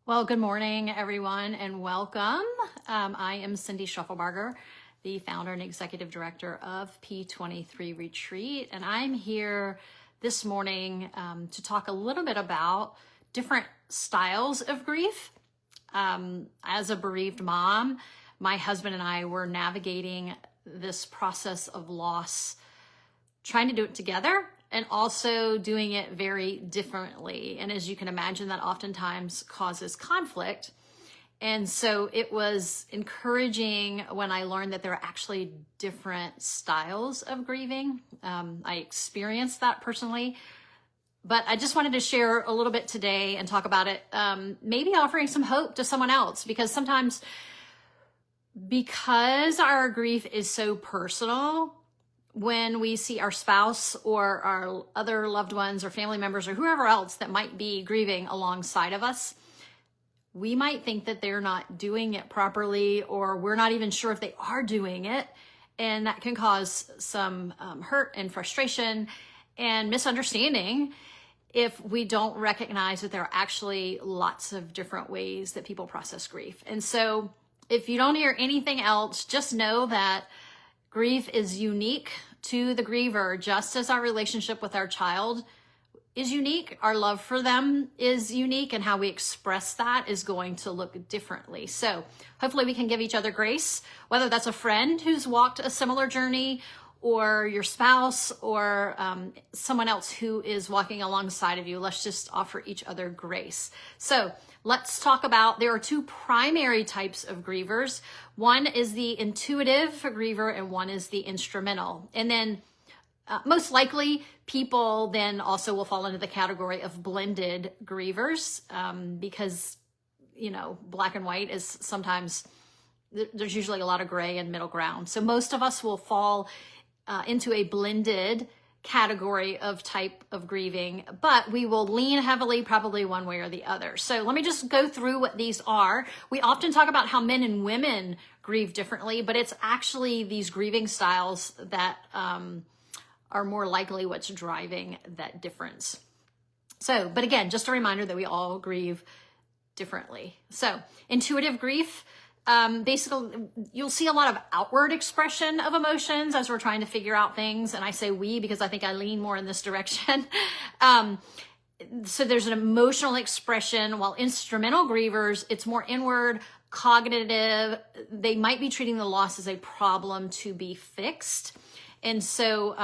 Well, good morning, everyone, and welcome. I am Cindy Schuffelbarger, the founder and executive director of P23 Retreat, and I'm here this morning to talk a little bit about different styles of grief. As a bereaved mom, my husband and I were navigating this process of loss, trying to do it together and also doing it very differently. And as you can imagine, that oftentimes causes conflict. And so it was encouraging when I learned that there are actually different styles of grieving. I experienced that personally, but I just wanted to share a little bit today and talk about it, maybe offering some hope to someone else, because sometimes, because our grief is so personal, when we see our spouse or our other loved ones or family members or whoever else that might be grieving alongside of us, we might think that they're not doing it properly, or we're not even sure if they are doing it. And that can cause some hurt and frustration and misunderstanding if we don't recognize that there are actually lots of different ways that people process grief. And so if you don't hear anything else, just know that grief is unique to the griever, just as our relationship with our child is unique. Our love for them is unique, and how we express that is going to look differently. So hopefully we can give each other grace, whether that's a friend who's walked a similar journey, or your spouse, or someone else who is walking alongside of you. Let's just offer each other grace. So let's talk about, there are two primary types of grievers. One is the intuitive griever, and one is the instrumental. And then most likely people then also will fall into the category of blended grievers, because, black and white is sometimes, there's usually a lot of gray and middle ground. So most of us will fall into a blended category of type of grieving, but we will lean heavily probably one way or the other. So let me just go through what these are. We often talk about how men and women grieve differently, but it's actually these grieving styles that are more likely what's driving that difference. So, but again, just a reminder that we all grieve differently. So intuitive grief, basically, you'll see a lot of outward expression of emotions as we're trying to figure out things. And I say we because I think I lean more in this direction. So there's an emotional expression, while instrumental grievers, it's more inward, cognitive. They might be treating the loss as a problem to be fixed. And so,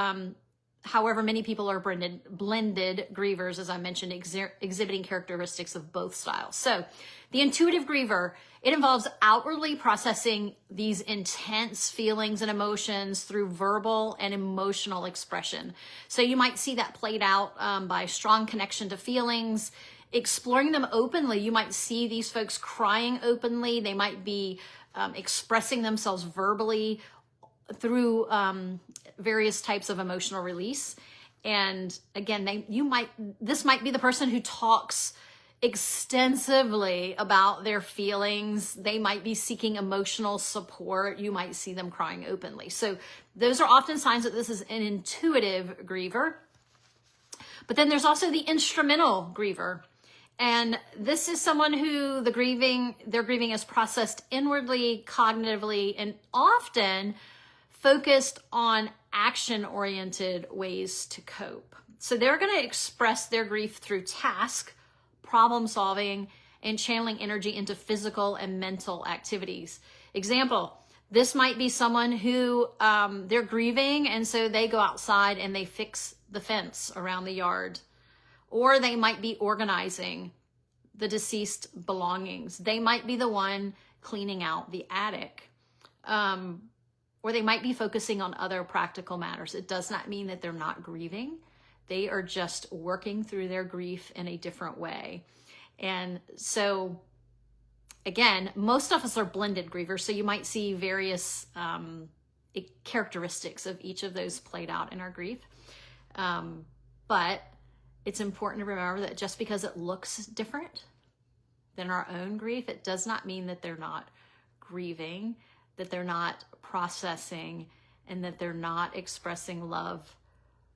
however, many people are blended grievers, as I mentioned, exhibiting characteristics of both styles. So the intuitive griever, it involves outwardly processing these intense feelings and emotions through verbal and emotional expression. So you might see that played out by strong connection to feelings, exploring them openly. You might see these folks crying openly. They might be expressing themselves verbally through various types of emotional release. And again, this might be the person who talks extensively about their feelings. They might be seeking emotional support. You might see them crying openly. So those are often signs that this is an intuitive griever. But then there's also the instrumental griever. And this is someone who their grieving is processed inwardly, cognitively, and often focused on action-oriented ways to cope. So they're going to express their grief through task, problem solving, and channeling energy into physical and mental activities. Example, this might be someone who they're grieving, and so they go outside and they fix the fence around the yard. Or they might be organizing the deceased belongings. They might be the one cleaning out the attic. Or they might be focusing on other practical matters. It does not mean that they're not grieving. They are just working through their grief in a different way. And so, again, most of us are blended grievers, so you might see various characteristics of each of those played out in our grief. But it's important to remember that just because it looks different than our own grief, it does not mean that they're not grieving, that they're not processing, and that they're not expressing love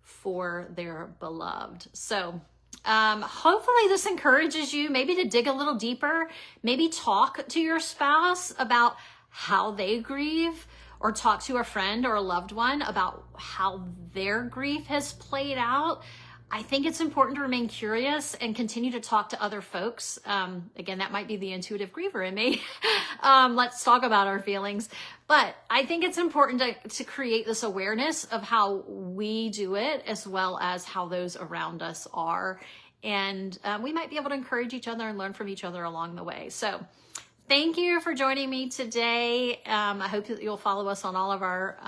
for their beloved. So Hopefully this encourages you maybe to dig a little deeper, maybe talk to your spouse about how they grieve, or talk to a friend or a loved one about how their grief has played out. I think it's important to remain curious and continue to talk to other folks. Again, that might be the intuitive griever in me. Let's talk about our feelings. But I think it's important to create this awareness of how we do it, as well as how those around us are. And we might be able to encourage each other and learn from each other along the way. So thank you for joining me today. I hope that you'll follow us on all of our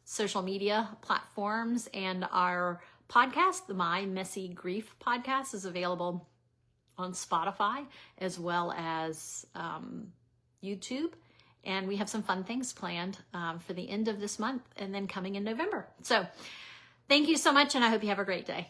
social media platforms, and our podcast, the My Messy Grief podcast, is available on Spotify as well as YouTube. And we have some fun things planned for the end of this month and then coming in November. So thank you so much, and I hope you have a great day.